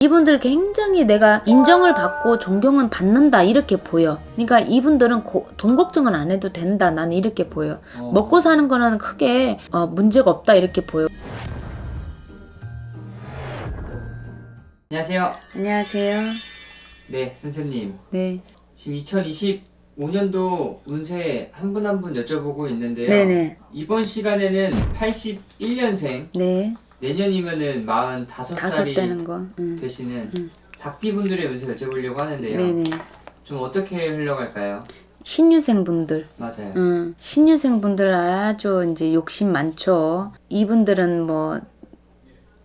이분들 굉장히 내가 인정을 받고 존경은 받는다 이렇게 보여. 그러니까 이분들은 돈 걱정은 안 해도 된다, 나는 이렇게 보여. 먹고 사는 거는 크게 문제가 없다 이렇게 보여. 안녕하세요. 안녕하세요. 네, 선생님. 네. 지금 2025년도 운세 한 분 한 분 여쭤보고 있는데요. 네네. 이번 시간에는 81년생, 네. 내년이면은 45살이 되는 거. 되시는 닭띠분들의 운세 여쭤보려고 하는데요. 네네. 좀 어떻게 흘러갈까요? 신유생분들. 맞아요. 신유생분들 아주 이제 욕심 많죠. 이분들은 뭐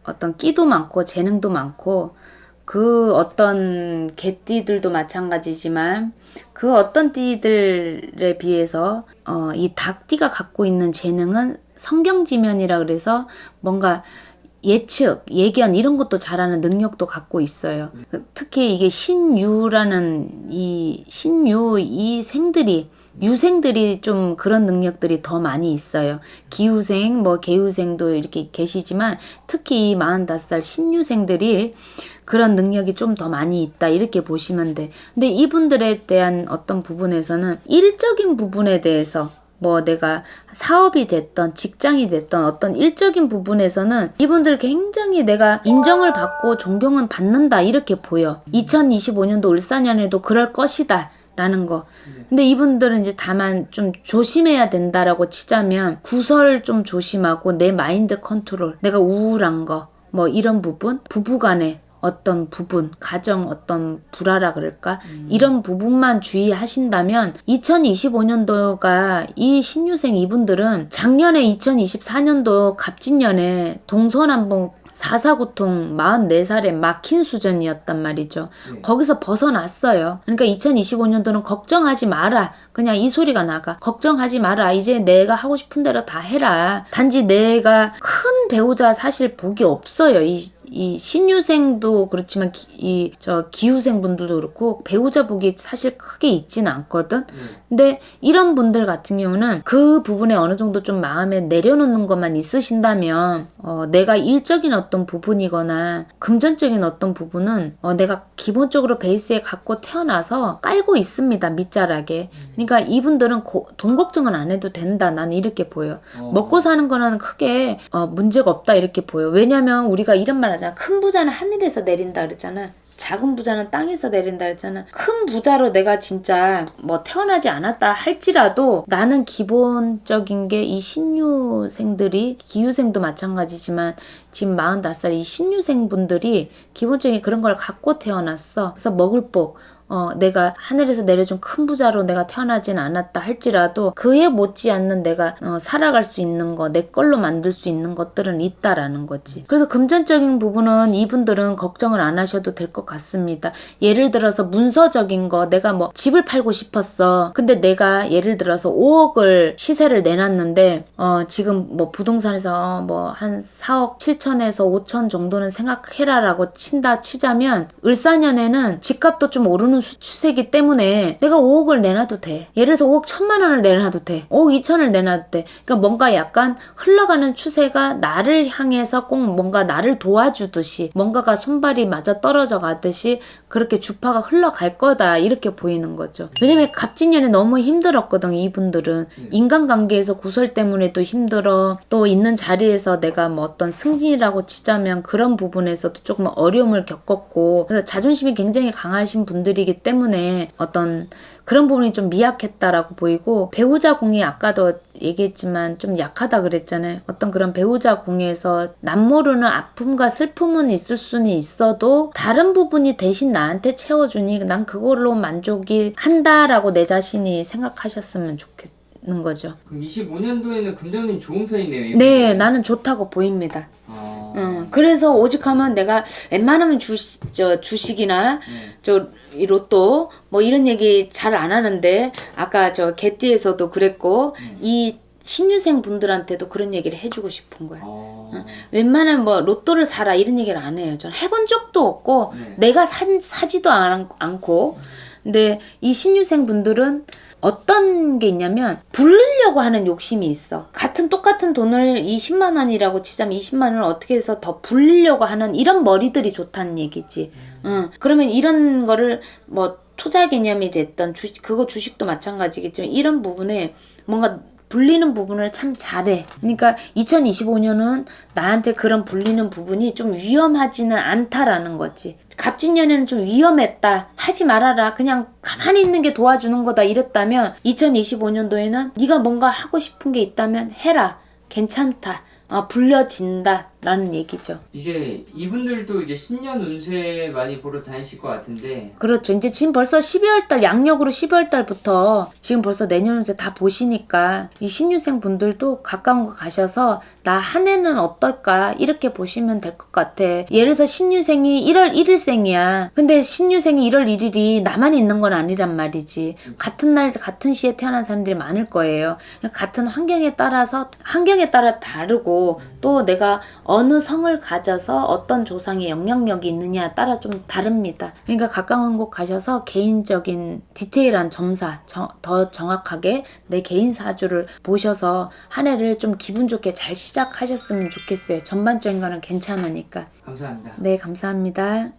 어떤 끼도 많고 재능도 많고 그 어떤 개띠들도 마찬가지지만 그 어떤 띠들에 비해서 이 닭띠가 갖고 있는 재능은 성경지면이라 그래서 뭔가 예측, 예견 이런 것도 잘하는 능력도 갖고 있어요. 특히 이게 신유라는 이 생들이 유생들이 좀 그런 능력들이 더 많이 있어요. 기후생, 뭐 개후생도 이렇게 계시지만 특히 이 45살 신유생들이 그런 능력이 좀 더 많이 있다 이렇게 보시면 돼. 근데 이분들에 대한 어떤 부분에서는 일적인 부분에 대해서 뭐 내가 사업이 됐던 직장이 됐던 어떤 일적인 부분에서는 이분들 굉장히 내가 인정을 받고 존경은 받는다 이렇게 보여. 2025년도 을사년에도 그럴 것이다 라는 거. 근데 이분들은 이제 다만 좀 조심해야 된다라고 치자면 구설 좀 조심하고 내 마인드 컨트롤, 내가 우울한 거 뭐 이런 부분, 부부간에 어떤 부분, 가정 어떤 불화라 그럴까? 이런 부분만 주의하신다면 2025년도가 이 신유생 이분들은 작년에 2024년도 갑진년에 동서남북 449통 44살에 막힌 수준이었단 말이죠. 거기서 벗어났어요. 그러니까 2025년도는 걱정하지 마라. 그냥 이 소리가 나가. 걱정하지 마라. 이제 내가 하고 싶은 대로 다 해라. 단지 내가 큰 배우자 사실 복이 없어요. 이 신유생도 그렇지만 기후생 분들도 그렇고 배우자 복이 사실 크게 있지는 않거든. 근데 이런 분들 같은 경우는 그 부분에 어느 정도 좀 마음에 내려놓는 것만 있으신다면 내가 일적인 어떤 부분이거나 금전적인 어떤 부분은 내가 기본적으로 베이스에 갖고 태어나서 깔고 있습니다. 밑자락에. 그러니까 이분들은 돈 걱정은 안 해도 된다. 나는 이렇게 보여. 먹고 사는 거는 크게 문제가 없다 이렇게 보여. 왜냐면 우리가 이런 말 하잖아. 큰 부자는 하늘에서 내린다 그러잖아. 작은 부자는 땅에서 내린다 했잖아. 큰 부자로 내가 진짜 뭐 태어나지 않았다 할지라도 나는 기본적인 게 이 신유생들이 기후생도 마찬가지지만 지금 45살 이 신유생분들이 기본적인 그런 걸 갖고 태어났어. 그래서 먹을 복 내가 하늘에서 내려준 큰 부자로 내가 태어나진 않았다 할지라도 그에 못지않는 내가 살아갈 수 있는 거, 내 걸로 만들 수 있는 것들은 있다라는 거지. 그래서 금전적인 부분은 이분들은 걱정을 안 하셔도 될 것 같습니다. 예를 들어서 문서적인 거, 내가 뭐 집을 팔고 싶었어. 근데 내가 예를 들어서 5억을 시세를 내놨는데 지금 뭐 부동산에서 뭐 한 4억 7천에서 5천 정도는 생각해라라고 치자면 을사년에는 집값도 좀 오르는 추세기 때문에 내가 5억을 내놔도 돼. 예를 들어서 5억 1천만 원을 내놔도 돼. 5억 2천을 내놔도 돼. 그러니까 뭔가 약간 흘러가는 추세가 나를 향해서 꼭 뭔가 나를 도와주듯이 뭔가가 손발이 맞아 떨어져 가듯이 그렇게 주파가 흘러갈 거다 이렇게 보이는 거죠. 왜냐면 갑진년에 너무 힘들었거든. 이분들은 인간관계에서 구설 때문에도 힘들어. 또 있는 자리에서 내가 뭐 어떤 승진이라고 치자면 그런 부분에서도 조금 어려움을 겪었고 그래서 자존심이 굉장히 강하신 분들이기 때문에 어떤 그런 부분이 좀 미약했다라고 보이고 배우자 궁이 아까도 얘기했지만 좀 약하다 그랬잖아요. 어떤 그런 배우자 궁에서 남모르는 아픔과 슬픔은 있을 수는 있어도 다른 부분이 대신 나한테 채워주니 난 그걸로 만족이 한다라고 내 자신이 생각하셨으면 좋겠는 거죠. 그럼 25년도에는 금전운이 좋은 편이네요. 네, 나는 좋다고 보입니다. 그래서 오직하면 내가 웬만하면 주식이나 이 로또 뭐 이런 얘기 잘 안 하는데 아까 저 개띠에서도 그랬고 이 신유생 분들한테도 그런 얘기를 해주고 싶은 거야. 웬만하면 뭐 로또를 사라 이런 얘기를 안 해요. 저는 해본 적도 없고 내가 사지도 않고 근데 이 신유생 분들은 어떤 게 있냐면 불리려고 하는 욕심이 있어. 똑같은 돈을 이 10만 원이라고 치자면 20만 원을 어떻게 해서 더 불리려고 하는 이런 머리들이 좋다는 얘기지. 그러면 이런 거를 뭐 투자 개념이 됐던 주식도 마찬가지겠지만 이런 부분에 뭔가 불리는 부분을 참 잘해. 그러니까 2025년은 나한테 그런 불리는 부분이 좀 위험하지는 않다라는 거지. 갑진년에는 좀 위험했다. 하지 말아라. 그냥 가만히 있는 게 도와주는 거다. 이랬다면 2025년도에는 네가 뭔가 하고 싶은 게 있다면 해라. 괜찮다. 불려진다. 라는 얘기죠. 이제 이분들도 이제 신년 운세 많이 보러 다니실 것 같은데. 그렇죠. 이제 지금 벌써 12월달 양력으로 12월달부터 지금 벌써 내년 운세 다 보시니까 이 신유생 분들도 가까운 거 가셔서 나 한 해는 어떨까 이렇게 보시면 될 것 같아. 예를 들어서 신유생이 1월 1일생이야. 근데 신유생이 1월 1일이 나만 있는 건 아니란 말이지. 같은 날 같은 시에 태어난 사람들이 많을 거예요. 같은 환경에 따라 다르고 또 내가 어느 성을 가져서 어떤 조상의 영향력이 있느냐에 따라 좀 다릅니다. 그러니까 가까운 곳 가셔서 개인적인 디테일한 점사, 더 정확하게 내 개인 사주를 보셔서 한 해를 좀 기분 좋게 잘 시작하셨으면 좋겠어요. 전반적인 거는 괜찮으니까. 감사합니다. 네, 감사합니다.